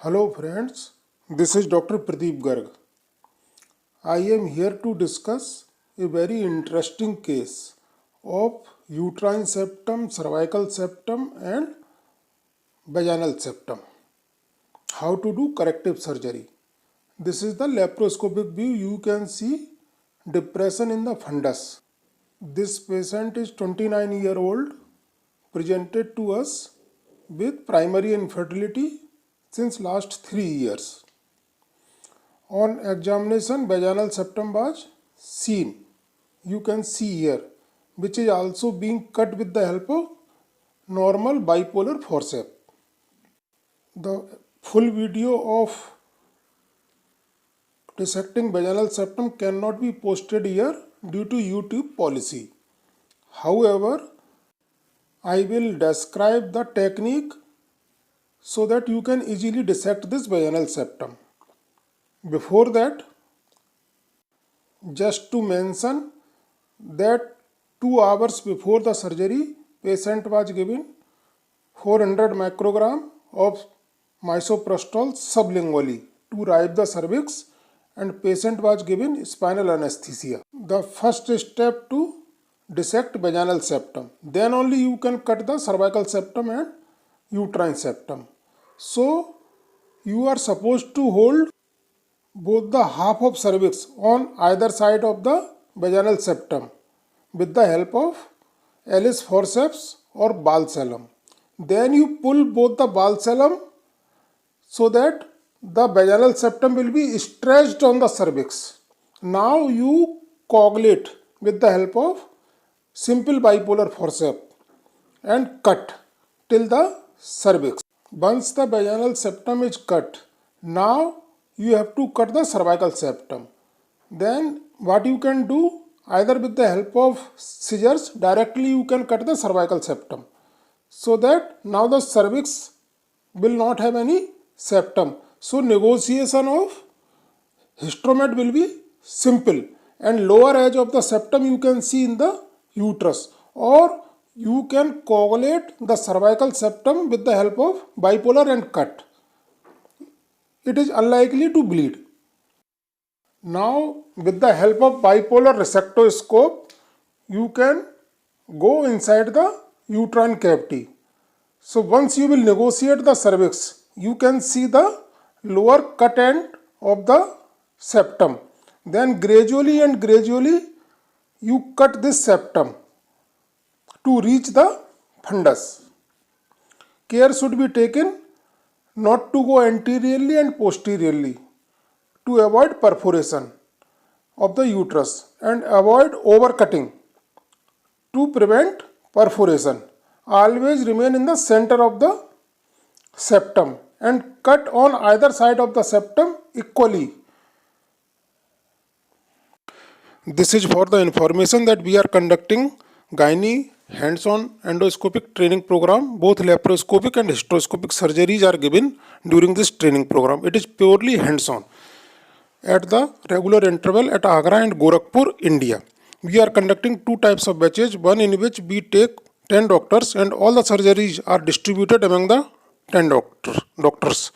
Hello friends, this is Dr. Pradeep Garg. I am here to discuss a very interesting case of uterine septum, cervical septum and vaginal septum. How to do corrective surgery. This is the laparoscopic view. You can see depression in the fundus. This patient is 29-year-old, presented to us with primary infertility since last 3 years. On examination, vaginal septum was seen. You can see here, which is also being cut with the help of normal bipolar forceps. The full video of dissecting vaginal septum cannot be posted here due to YouTube policy. However, I will describe the technique so that you can easily dissect this vaginal septum. Before that, just to mention that 2 hours before the surgery, patient was given 400 microgram of misoprostol sublingually to ripe the cervix, and patient was given spinal anesthesia. The first step to dissect vaginal septum. Then only you can cut the cervical septum and uterine septum. So you are supposed to hold both the half of cervix on either side of the vaginal septum with the help of Ellis forceps or Valsalm. Then you pull both the Valsalm so that the vaginal septum will be stretched on the cervix. Now you coagulate with the help of simple bipolar forceps and cut till the cervix. Once the vaginal septum is cut, now you have to cut the cervical septum. Then what you can do, either with the help of scissors, directly you can cut the cervical septum, so that now the cervix will not have any septum. So negotiation of hysteromat will be simple, and lower edge of the septum you can see in the uterus, or you can coagulate the cervical septum with the help of bipolar and cut. It is unlikely to bleed. Now with the help of bipolar resectoscope, you can go inside the uterine cavity. So once you will negotiate the cervix, you can see the lower cut end of the septum. Then gradually you cut this septum to reach the fundus. Care should be taken not to go anteriorly and posteriorly to avoid perforation of the uterus and avoid overcutting to prevent perforation. Always remain in the center of the septum and cut on either side of the septum equally. This is for the information that we are conducting gynae hands-on endoscopic training program. Both laparoscopic and hysteroscopic surgeries are given during this training program. It is purely hands-on at the regular interval at Agra and Gorakhpur, India. We are conducting 2 types of batches, one in which we take 10 doctors and all the surgeries are distributed among the 10 doctors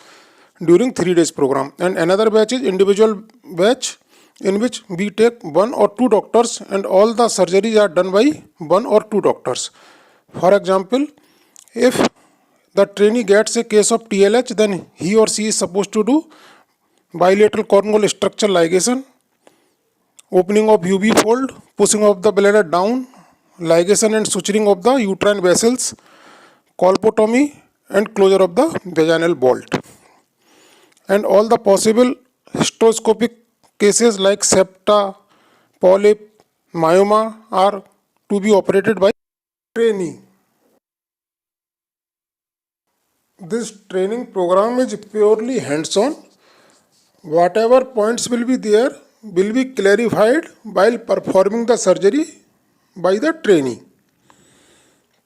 during 3 days program, and another batch is individual batch in which we take 1 or 2 doctors and all the surgeries are done by 1 or 2 doctors. For example, if the trainee gets a case of TLH, then he or she is supposed to do bilateral cornwall structure ligation, opening of UV fold, pushing of the bladder down, ligation and suturing of the uterine vessels, colpotomy and closure of the vaginal vault. And all the possible hysteroscopic cases like septa, polyp, myoma are to be operated by trainee. This training program is purely hands-on. Whatever points will be there will be clarified while performing the surgery by the trainee.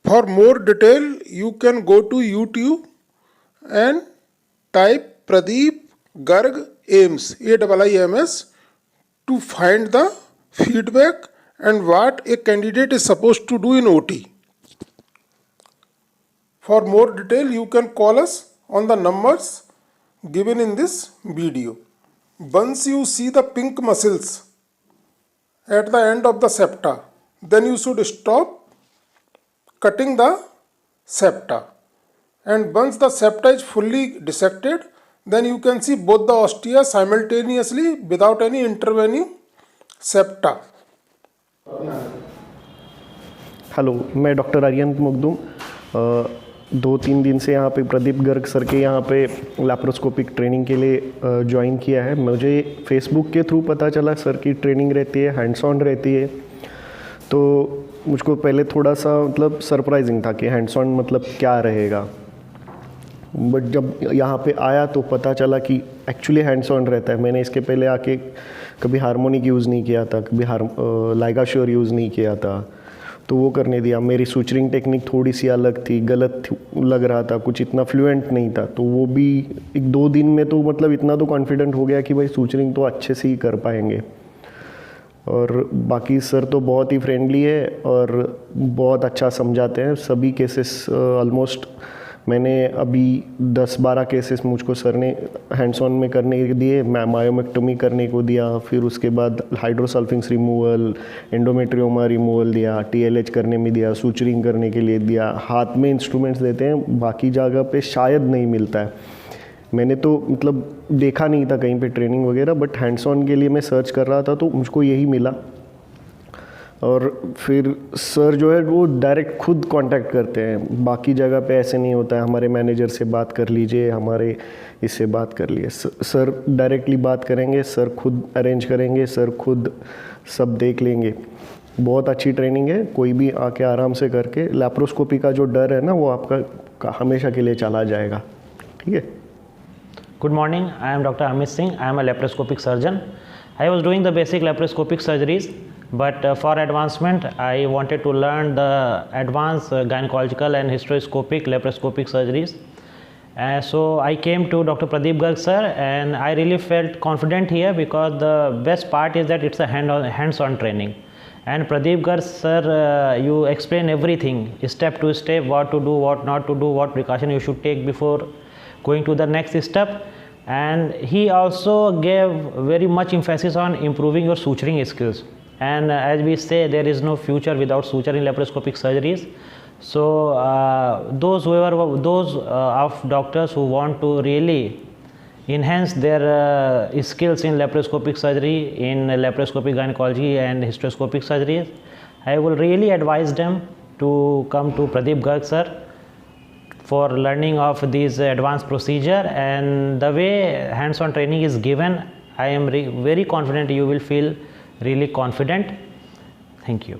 For more detail, you can go to YouTube and type Pradeep Garg AIIMS, AIIMS, to find the feedback and what a candidate is supposed to do in OT. For more detail, you can call us on the numbers given in this video. Once you see the pink muscles at the end of the septa, then you should stop cutting the septa. And once the septa is fully dissected, then you can see both the ostia simultaneously without any intervening septa. Hello, मैं doctor Aryan मुगदुम 2-3 दिन से यहाँ पे Pradeep Garg sir के यहाँ पे laparoscopic training के लिए ज्वाइन किया है। मुझे फेसबुक के थ्रू पता चला सर की ट्रेनिंग रहती है, हैंड्स ऑन रहती है, तो मुझको पहले थोड़ा सा मतलब सरप्राइजिंग था कि हैंड्स ऑन मतलब क्या रहेगा, बट जब यहाँ पे आया तो पता चला कि एक्चुअली हैंड्स ऑन रहता है। मैंने इसके पहले आके कभी हार्मोनिक यूज़ नहीं किया था, कभी लाइगाश्योर यूज़ नहीं किया था, तो वो करने दिया। मेरी सूचरिंग टेक्निक थोड़ी सी अलग थी, गलत लग रहा था, कुछ इतना फ्लुएंट नहीं था, तो वो भी 1-2 दिन में तो मतलब इतना तो कॉन्फिडेंट हो गया कि भाई सूचरिंग तो अच्छे से ही कर पाएंगे। और बाकी सर तो बहुत ही फ्रेंडली है और बहुत अच्छा समझाते हैं। सभी केसेस ऑलमोस्ट मैंने अभी 10-12 केसेस मुझको सर ने हैंड्स ऑन में करने दिए। मायोमेक्टोमी करने को दिया, फिर उसके बाद हाइड्रोसल्फिंग्स रिमूवल, एंडोमेट्रियोमा रिमूवल दिया, TLH करने में दिया, सूचरिंग करने के लिए दिया। हाथ में इंस्ट्रूमेंट्स देते हैं, बाकी जगह पे शायद नहीं मिलता है। मैंने तो मतलब देखा नहीं था कहीं पे ट्रेनिंग वगैरह, बट हैंड्स ऑन के लिए मैं सर्च कर रहा था तो मुझको यही मिला। और फिर सर जो है वो डायरेक्ट खुद कांटेक्ट करते हैं, बाकी जगह पे ऐसे नहीं होता है हमारे मैनेजर से बात कर लीजिए, हमारे इससे बात कर लिए। सर डायरेक्टली बात करेंगे, सर खुद अरेंज करेंगे, सर खुद सब देख लेंगे। बहुत अच्छी ट्रेनिंग है, कोई भी आके आराम से करके लैप्रोस्कोपी का जो डर है ना वो आपका हमेशा के लिए चला जाएगा। ठीक है। Good morning, I am Dr. Amit Singh. I am a laparoscopic surgeon. I was doing the basic laparoscopic surgeries, but for advancement, I wanted to learn the advanced gynecological and hysteroscopic laparoscopic surgeries. So I came to Dr. Pradeep Garg sir, and I really felt confident here because the best part is that it's a hands-on training. And Pradeep Garg sir, you explain everything step to step, what to do, what not to do, what precaution you should take before going to the next step. And he also gave very much emphasis on improving your suturing skills. And as we say, there is no future without suture in laparoscopic surgeries. So those of doctors who want to really enhance their skills in laparoscopic surgery, in laparoscopic gynecology and hysteroscopic surgeries, I will really advise them to come to Pradeep Garg sir for learning of these advanced procedure. And the way hands-on training is given, I am very confident you will feel really confident. Thank you.